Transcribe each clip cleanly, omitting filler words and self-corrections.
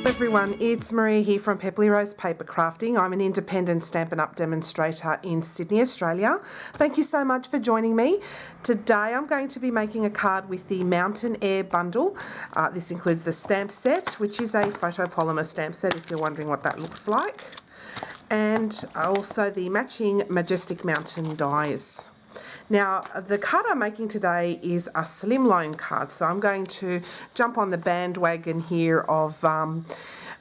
Everyone, it's Maria here from Pepperly Rose Paper Crafting. I'm an independent Stampin' Up demonstrator in Sydney, Australia. Thank you so much for joining me. Today I'm going to be making a card with the Mountain Air bundle. This includes the stamp set, which is a photopolymer stamp set if you're wondering what that looks like, and also the matching Majestic Mountain dies. Now, the card I'm making today is a Slimline card, so I'm going to jump on the bandwagon here of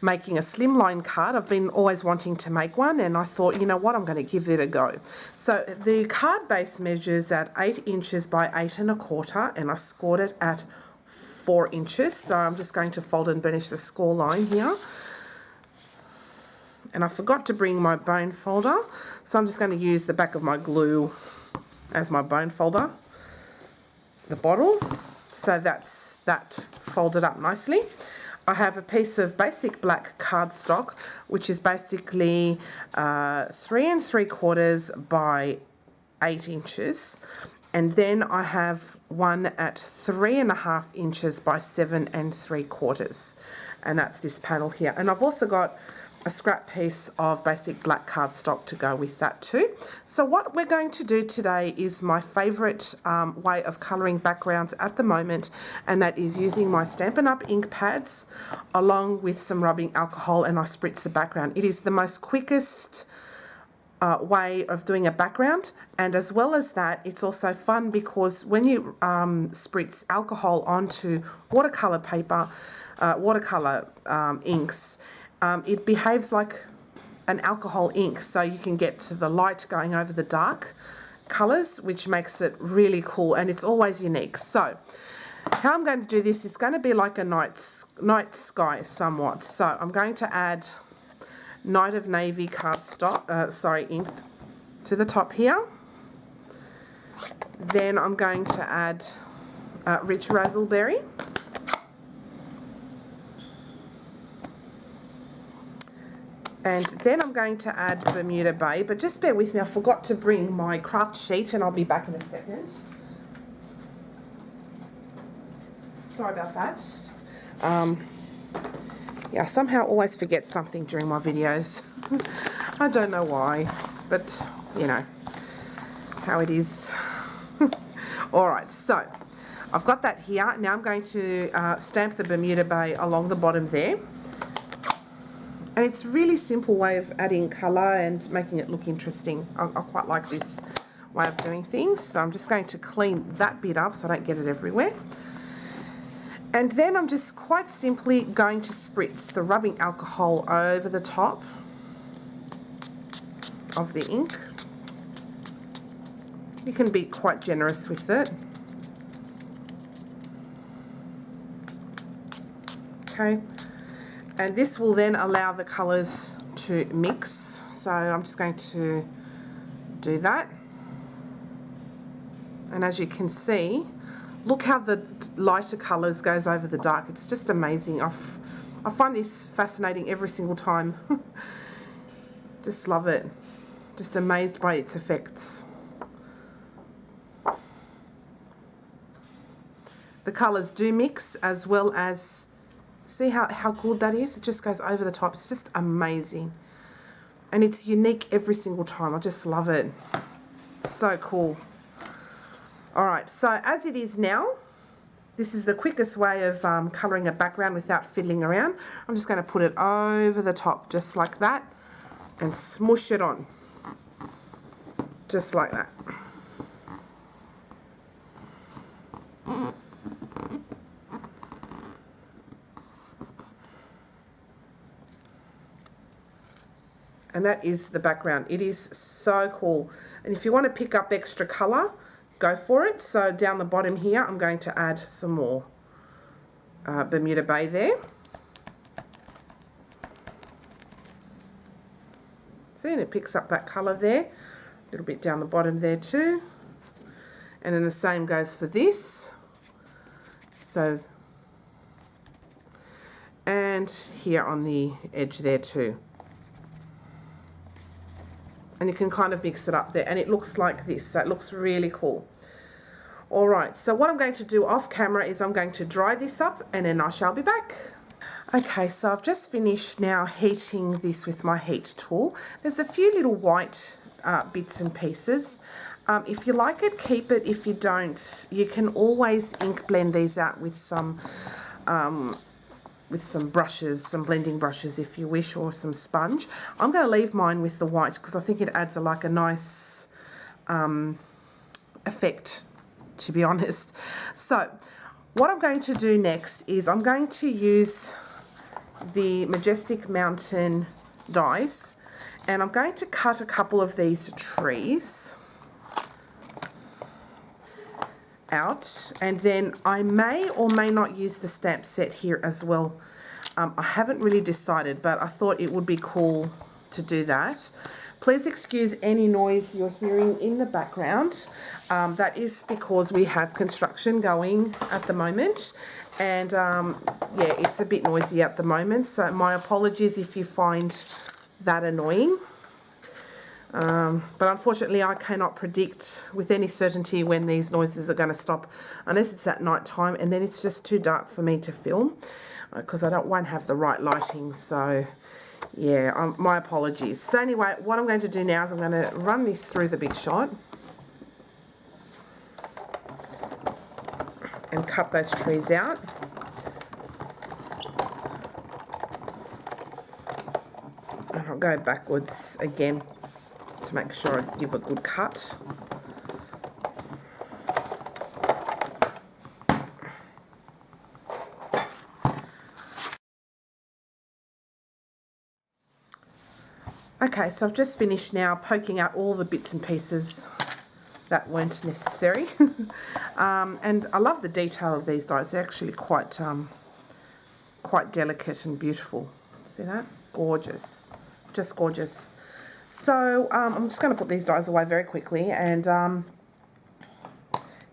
making a Slimline card. I've been always wanting to make one, and I thought, you know what, I'm going to give it a go. So the card base measures at 8 inches by 8 1/4, and I scored it at 4 inches. So I'm just going to fold and burnish the score line here. And I forgot to bring my bone folder, so I'm just going to use the back of my glue as my bone folder, the bottle. So that's that folded up nicely. I have a piece of basic black cardstock, which is basically 3 3/4 by 8 inches. And then I have one at 3 1/2 inches by 7 3/4. And that's this panel here. And I've also got a scrap piece of basic black cardstock to go with that too. So what we're going to do today is my favourite way of colouring backgrounds at the moment, and that is using my Stampin' Up ink pads along with some rubbing alcohol, and I spritz the background. It is the most quickest way of doing a background, and as well as that, it's also fun because when you spritz alcohol onto watercolour paper, watercolour inks, it behaves like an alcohol ink, so you can get to the light going over the dark colours, which makes it really cool, and it's always unique. So how I'm going to do this is going to be like a night sky somewhat. So I'm going to add Night of Navy cardstock, ink to the top here. Then I'm going to add Rich Razzleberry. And then I'm going to add Bermuda Bay, but just bear with me, I forgot to bring my craft sheet, and I'll be back in a second. Sorry about that. Yeah, I somehow always forget something during my videos. I don't know why, but you know how it is. Alright, so I've got that here. Now I'm going to stamp the Bermuda Bay along the bottom there. And it's a really simple way of adding colour and making it look interesting. I quite like this way of doing things. So I'm just going to clean that bit up so I don't get it everywhere. And then I'm just quite simply going to spritz the rubbing alcohol over the top of the ink. You can be quite generous with it. Okay. And this will then allow the colours to mix. So I'm just going to do that. And as you can see, look how the lighter colours goes over the dark. It's just amazing. I find this fascinating every single time. Just love it. Just amazed by its effects. The colours do mix, as well as, see how good that is? It just goes over the top. It's just amazing. And it's unique every single time. I just love it. It's so cool. Alright, so as it is now, this is the quickest way of colouring a background without fiddling around. I'm just going to put it over the top, just like that, and smoosh it on. Just like that. And that is the background. It is so cool. And if you want to pick up extra colour, go for it. So down the bottom here, I'm going to add some more Bermuda Bay there. See, and it picks up that colour there. A little bit down the bottom there too. And then the same goes for this. So, and here on the edge there too. And you can kind of mix it up there, and it looks like this, so it looks really cool. Alright, so what I'm going to do off camera is I'm going to dry this up, and then I shall be back. Okay, so I've just finished now heating this with my heat tool. There's a few little white bits and pieces. If you like it, keep it. If you don't, you can always ink blend these out with some brushes, some blending brushes if you wish, or some sponge. I'm going to leave mine with the white because I think it adds like a nice effect, to be honest. So what I'm going to do next is I'm going to use the Majestic Mountain dies, and I'm going to cut a couple of these trees out, and then I may or may not use the stamp set here as well. I haven't really decided, but I thought it would be cool to do that. Please excuse any noise you're hearing in the background. That is because we have construction going at the moment, and yeah, it's a bit noisy at the moment, so my apologies if you find that annoying. But unfortunately I cannot predict with any certainty when these noises are going to stop unless it's at night time, and then it's just too dark for me to film because I won't have the right lighting. So yeah, my apologies. So anyway, what I'm going to do now is I'm going to run this through the Big Shot and cut those trees out. And I'll go backwards again just to make sure I give a good cut. Okay, so I've just finished now poking out all the bits and pieces that weren't necessary. And I love the detail of these dies. They're actually quite delicate and beautiful. See that? Gorgeous. Just gorgeous. So I'm just going to put these dies away very quickly, and then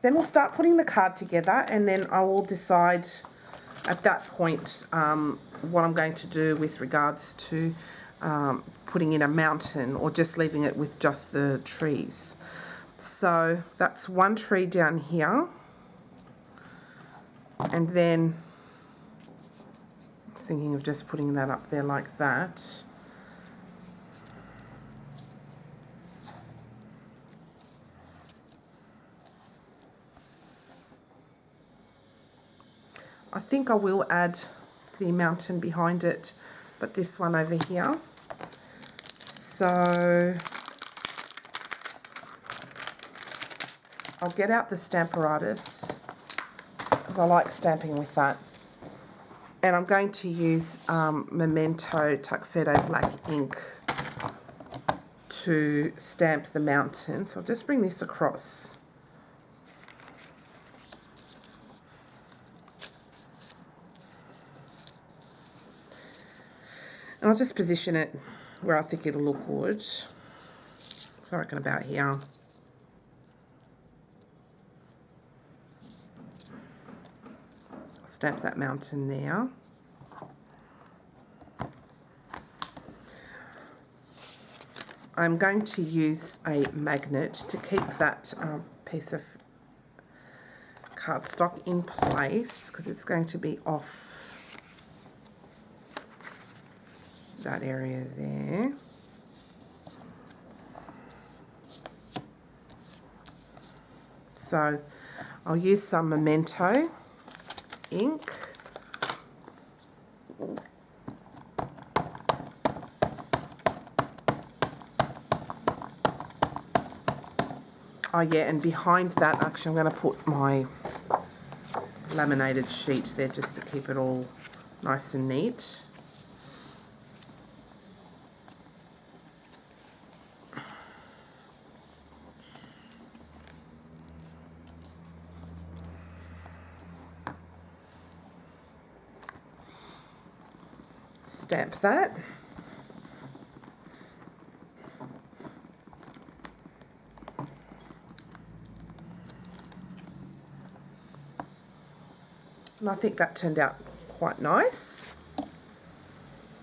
we'll start putting the card together, and then I will decide at that point what I'm going to do with regards to putting in a mountain or just leaving it with just the trees. So that's one tree down here, and then I was thinking of just putting that up there like that. I think I will add the mountain behind it, but this one over here. So I'll get out the Stamparatus because I like stamping with that. And I'm going to use Memento Tuxedo Black ink to stamp the mountain. So I'll just bring this across. And I'll just position it where I think it'll look good. So I reckon about here. Stamp that mountain there. I'm going to use a magnet to keep that piece of cardstock in place because it's going to be off that area there. So I'll use some Memento ink. Oh yeah, and behind that actually I'm going to put my laminated sheet there just to keep it all nice and neat. Stamp that. And I think that turned out quite nice,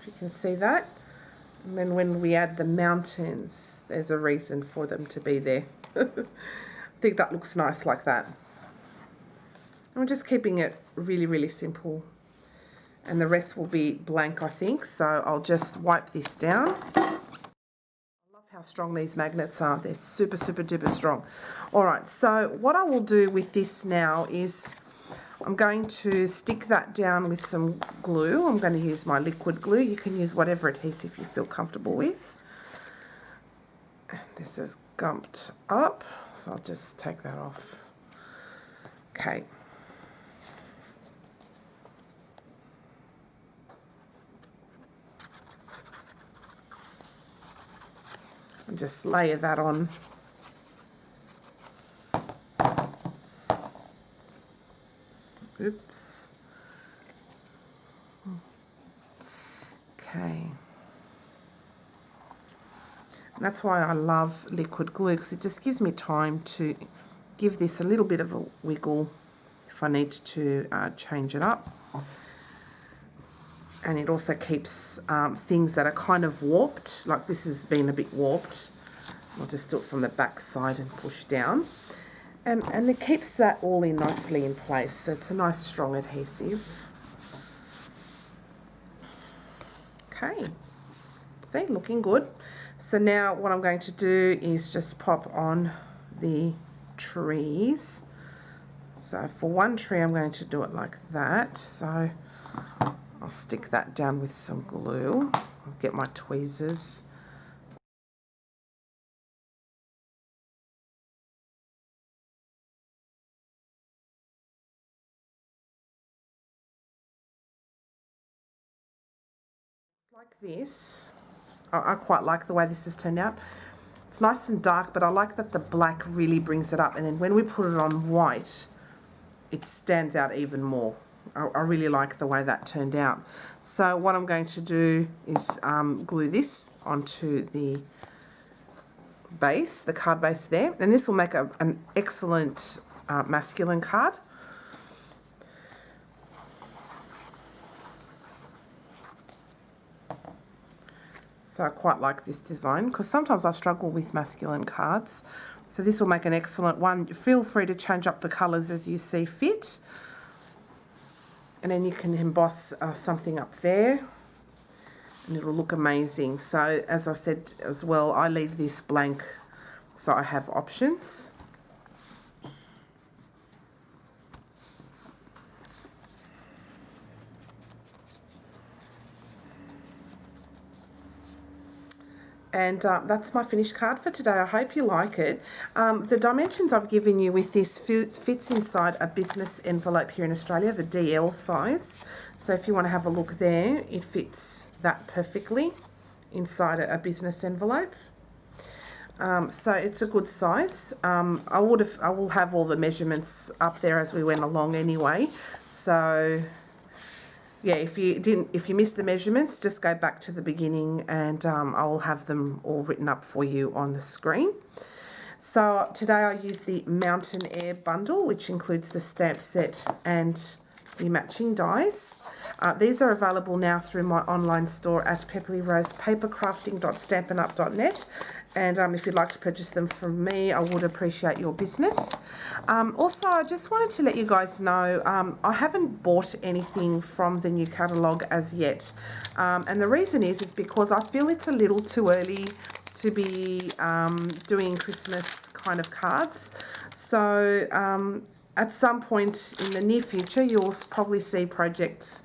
if you can see that. And then when we add the mountains, there's a reason for them to be there. I think that looks nice like that. And we're just keeping it really, really simple and the rest will be blank, I think. So I'll just wipe this down. I love how strong these magnets are. They're super, super duper strong. All right, so what I will do with this now is I'm going to stick that down with some glue. I'm going to use my liquid glue. You can use whatever adhesive you feel comfortable with. This is gumped up, so I'll just take that off. Okay. And just layer that on. Oops. Okay. And that's why I love liquid glue, because it just gives me time to give this a little bit of a wiggle if I need to change it up. And it also keeps things that are kind of warped, like this has been a bit warped. I'll just do it from the back side and push down. And it keeps that all in nicely in place. So it's a nice strong adhesive. Okay, see, looking good. So now what I'm going to do is just pop on the trees. So for one tree I'm going to do it like that. So I'll stick that down with some glue. I'll get my tweezers. Like this. I quite like the way this has turned out. It's nice and dark, but I like that the black really brings it up, and then when we put it on white, it stands out even more. I really like the way that turned out. So what I'm going to do is glue this onto the base, the card base there, and this will make an excellent masculine card. So I quite like this design, because sometimes I struggle with masculine cards. So this will make an excellent one. Feel free to change up the colours as you see fit. And then you can emboss something up there, and it'll look amazing. So as I said as well, I leave this blank so I have options. And that's my finished card for today. I hope you like it. The dimensions I've given you with this fits inside a business envelope here in Australia, the DL size. So if you want to have a look there, it fits that perfectly inside a business envelope. So it's a good size. I will have all the measurements up there as we went along anyway. So yeah, if you missed the measurements, just go back to the beginning, and I will have them all written up for you on the screen. So today I used the Mountain Air bundle, which includes the stamp set and the matching dies. These are available now through my online store at pepperlyrosepapercrafting.stampinup.net. And if you'd like to purchase them from me, I would appreciate your business. Also, I just wanted to let you guys know, I haven't bought anything from the new catalogue as yet. And the reason is because I feel it's a little too early to be doing Christmas kind of cards. So at some point in the near future, you'll probably see projects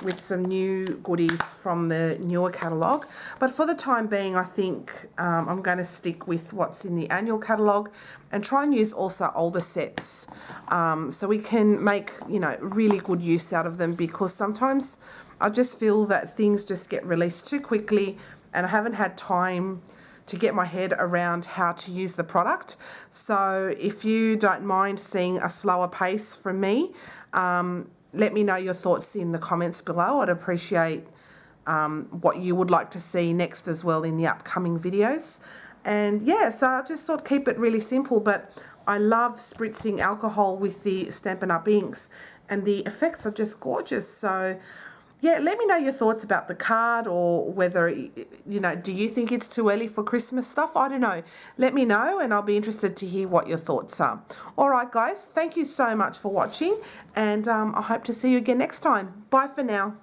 with some new goodies from the newer catalogue. But for the time being, I think I'm going to stick with what's in the annual catalogue and try and use also older sets, so we can make, you know, really good use out of them, because sometimes I just feel that things just get released too quickly and I haven't had time to get my head around how to use the product. So if you don't mind seeing a slower pace from me, let me know your thoughts in the comments below. I'd appreciate what you would like to see next as well in the upcoming videos. And yeah, so I just thought keep it really simple, but I love spritzing alcohol with the Stampin' Up inks, and the effects are just gorgeous. So yeah, let me know your thoughts about the card, or whether, you know, do you think it's too early for Christmas stuff? I don't know. Let me know, and I'll be interested to hear what your thoughts are. All right, guys, thank you so much for watching, and I hope to see you again next time. Bye for now.